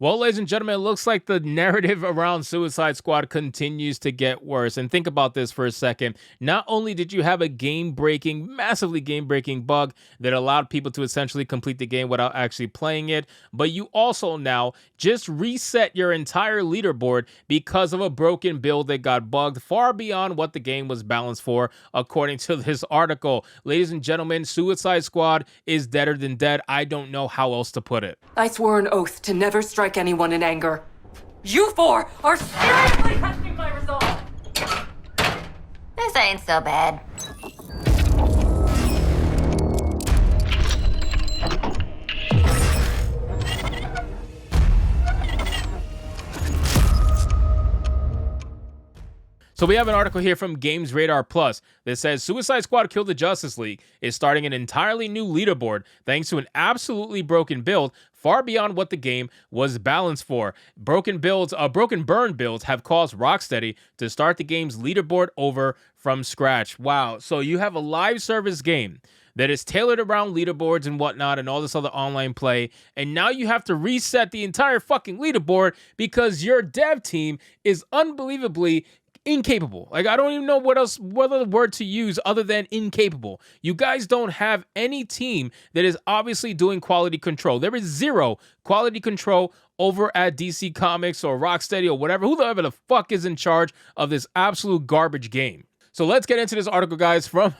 Well, ladies and gentlemen, it looks like the narrative around Suicide Squad continues to get worse. And think about this for a second. Not only did you have a game-breaking, massively game-breaking bug that allowed people to essentially complete the game without actually playing it, but you also now just reset your entire leaderboard because of a broken build that got bugged far beyond what the game was balanced for, according to this article. Ladies and gentlemen, Suicide Squad is deader than dead. I don't know how else to put it. I swore an oath to never strike anyone in anger. You four are seriously testing my resolve! This ain't so bad. So we have an article here from Games Radar Plus that says Suicide Squad Kill the Justice League is starting an entirely new leaderboard thanks to an absolutely broken build far beyond what the game was balanced for. Broken burn builds have caused Rocksteady to start the game's leaderboard over from scratch. Wow. So you have a live service game that is tailored around leaderboards and whatnot and all this other online play, and now you have to reset the entire fucking leaderboard because your dev team is unbelievably incapable. Like, I don't even know what other word to use other than incapable. You guys don't have any team that is obviously doing quality control. There is zero quality control over at DC Comics or Rocksteady or whatever, whoever the fuck is in charge of this absolute garbage game. So let's get into this article, guys, from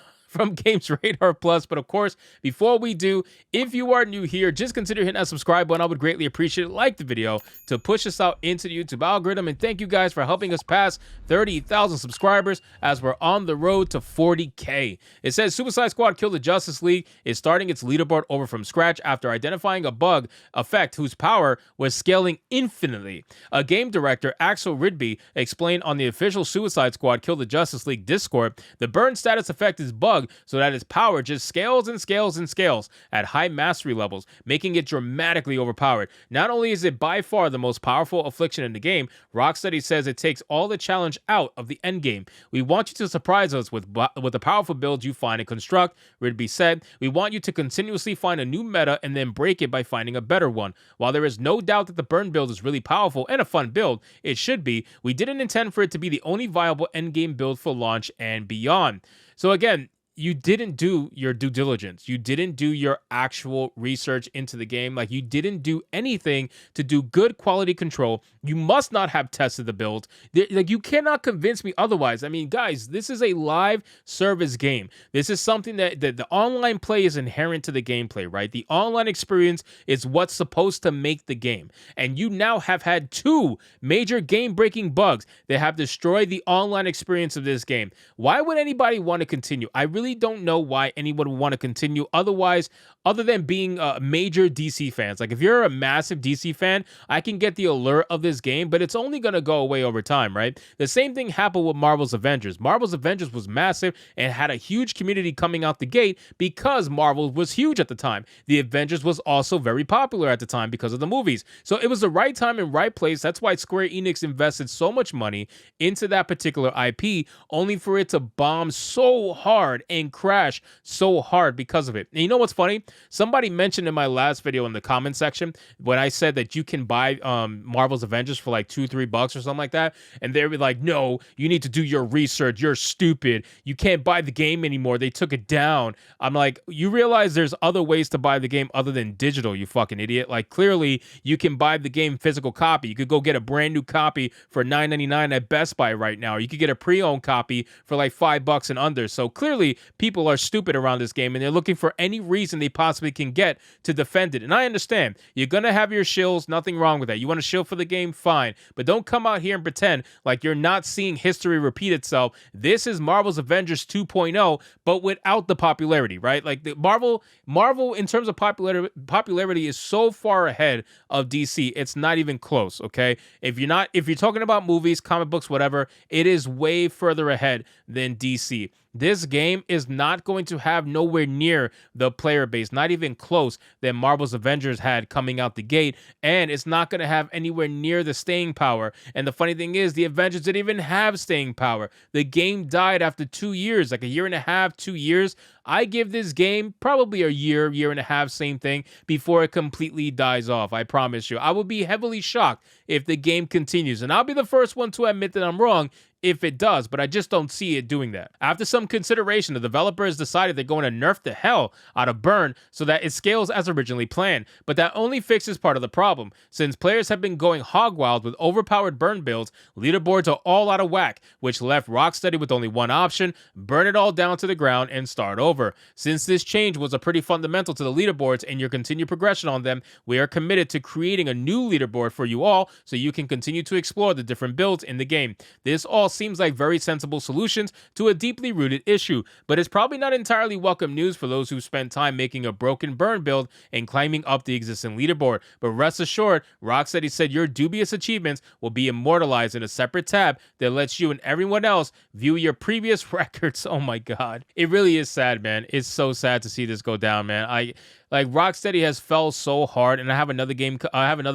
Games Radar Plus. But of course, before we do, if you are new here, just consider hitting that subscribe button. I would greatly appreciate it. Like the video to push us out into the YouTube algorithm. And thank you guys for helping us pass 30,000 subscribers as we're on the road to 40K. It says Suicide Squad Kill the Justice League is starting its leaderboard over from scratch after identifying a bug effect whose power was scaling infinitely. A game director, Axel Ridby, explained on the official Suicide Squad Kill the Justice League Discord, the burn status effect is bugged so that its power just scales and scales and scales at high mastery levels, making it dramatically overpowered. Not only is it by far the most powerful affliction in the game, Rocksteady says it takes all the challenge out of the endgame. We want you to surprise us with the powerful builds you find and construct, Ridby said. We want you to continuously find a new meta and then break it by finding a better one. While there is no doubt that the burn build is really powerful and a fun build, it should be, we didn't intend for it to be the only viable endgame build for launch and beyond. So again, you didn't do your due diligence. You didn't do your actual research into the game. Like, you didn't do anything to do good quality control. You must not have tested the build. Like, you cannot convince me otherwise. I mean, guys, this is a live service game. This is something that the online play is inherent to the gameplay, right? The online experience is what's supposed to make the game. And you now have had two major game-breaking bugs that have destroyed the online experience of this game. Why would anybody want to continue? I really don't know why anyone would want to continue other than being major DC fans. Like, if you're a massive DC fan, I can get the allure of this game, but it's only going to go away over time, right? The same thing happened with Marvel's Avengers. Marvel's Avengers was massive and had a huge community coming out the gate because Marvel was huge at the time. The Avengers was also very popular at the time because of the movies. So it was the right time and right place. That's why Square Enix invested so much money into that particular IP, only for it to bomb so hard and crash so hard because of it. And you know what's funny? Somebody mentioned in my last video in the comment section when I said that you can buy Marvel's Avengers for like $2-3 or something like that, and they were like, no, you need to do your research, you're stupid, you can't buy the game anymore, they took it down. I'm like, you realize there's other ways to buy the game other than digital, you fucking idiot. Like, clearly you can buy the game physical copy. You could go get a brand new copy for $9.99 at Best Buy right now. You could get a pre-owned copy for like $5 and under. So clearly people are stupid around this game and they're looking for any reason they possibly can get to defend it. And I understand you're gonna have your shills, nothing wrong with that. You want to shill for the game, fine, but don't come out here and pretend like you're not seeing history repeat itself. This is Marvel's Avengers 2.0, but without the popularity, right? Like, the Marvel in terms of popularity is so far ahead of DC, it's not even close. Okay, if you're talking about movies, comic books, whatever, it is way further ahead than DC. This game is not going to have nowhere near the player base, not even close, that Marvel's Avengers had coming out the gate, and it's not going to have anywhere near the staying power. And the funny thing is, the Avengers didn't even have staying power. The game died after 2 years, like a year and a half, 2 years. I give this game probably a year, year and a half, same thing, before it completely dies off. I promise you. I would be heavily shocked if the game continues, and I'll be the first one to admit that I'm wrong if it does, but I just don't see it doing that. After some consideration, the developers decided they're going to nerf the hell out of burn so that it scales as originally planned, but that only fixes part of the problem. Since players have been going hog wild with overpowered burn builds, leaderboards are all out of whack, which left Rocksteady with only one option: burn it all down to the ground and start over. Since this change was a pretty fundamental to the leaderboards and your continued progression on them, we are committed to creating a new leaderboard for you all so you can continue to explore the different builds in the game. This all seems like very sensible solutions to a deeply rooted issue, but it's probably not entirely welcome news for those who spent time making a broken burn build and climbing up the existing leaderboard. But rest assured, Rocksteady said your dubious achievements will be immortalized in a separate tab that lets you and everyone else view your previous records. Oh my god. It really is sad, man. It's so sad to see this go down, man. Rocksteady has fell so hard, and I have another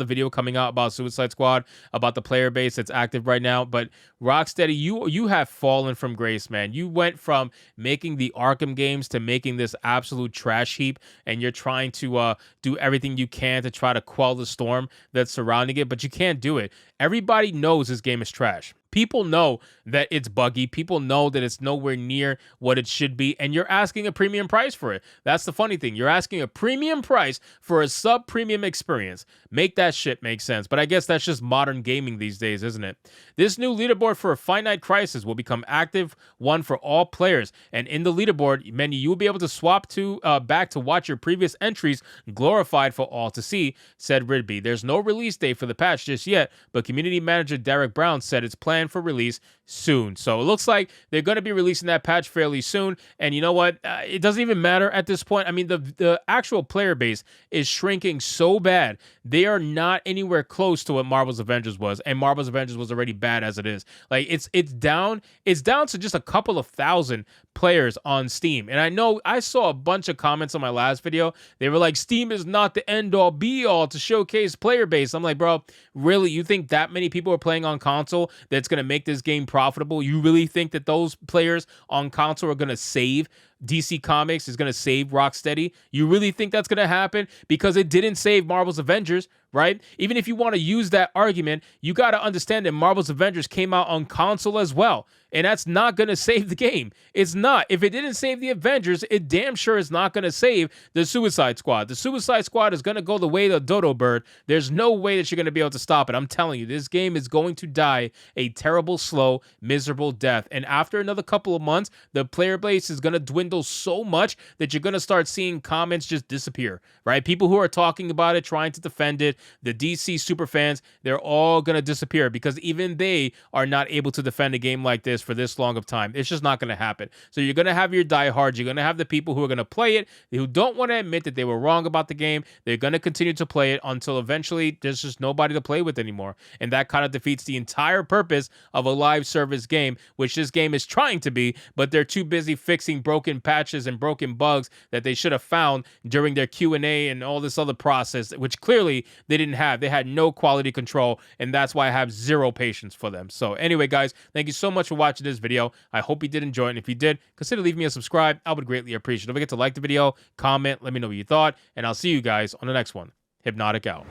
video coming out about Suicide Squad, about the player base that's active right now. But Rocksteady, you have fallen from grace, man. You went from making the Arkham games to making this absolute trash heap, and you're trying to do everything you can to try to quell the storm that's surrounding it, but you can't do it. Everybody knows this game is trash. People know that it's buggy. People know that it's nowhere near what it should be, and you're asking a premium price for it. That's the funny thing. You're asking a premium price for a sub-premium experience. Make that shit make sense. But I guess that's just modern gaming these days, isn't it? This new leaderboard for a finite crisis will become active one for all players, and in the leaderboard menu, you will be able to swap back to watch your previous entries glorified for all to see, said Ridby. There's no release date for the patch just yet, but community manager Derek Brown said it's planned for release soon. So it looks like they're going to be releasing that patch fairly soon. And you know what? It doesn't even matter at this point. I mean, the actual player base is shrinking so bad. They are not anywhere close to what Marvel's Avengers was, and Marvel's Avengers was already bad as it is. Like it's down to just a couple of thousand players on Steam. And I know I saw a bunch of comments on my last video. They were like, Steam is not the end all be all to showcase player base. I'm like, bro, really? You think that many people are playing on console that's going to make this game profitable? You really think that those players on console are going to save DC Comics, is going to save Rocksteady? You really think that's going to happen? Because it didn't save Marvel's Avengers, right? Even if you want to use that argument, you got to understand that Marvel's Avengers came out on console as well. And that's not going to save the game. It's not. If it didn't save the Avengers, it damn sure is not going to save the Suicide Squad. The Suicide Squad is going to go the way of the dodo bird. There's no way that you're going to be able to stop it. I'm telling you, this game is going to die a terrible, slow, miserable death. And after another couple of months, the player base is going to dwindle so much that you're going to start seeing comments just disappear, right? People who are talking about it, trying to defend it, the DC superfans, they're all going to disappear because even they are not able to defend a game like this for this long of time. It's just not going to happen. So you're going to have your diehards. You're going to have the people who are going to play it, who don't want to admit that they were wrong about the game. They're going to continue to play it until eventually there's just nobody to play with anymore. And that kind of defeats the entire purpose of a live service game, which this game is trying to be, but they're too busy fixing broken patches and broken bugs that they should have found during their Q&A and all this other process, which clearly they didn't have. They had no quality control, and that's why I have zero patience for them. So anyway, guys, thank you so much for watching this video. I hope you did enjoy it, and if you did, consider leaving me a subscribe. I would greatly appreciate it. Don't forget to like the video, comment, let me know what you thought, and I'll see you guys on the next one. Hypnotic out.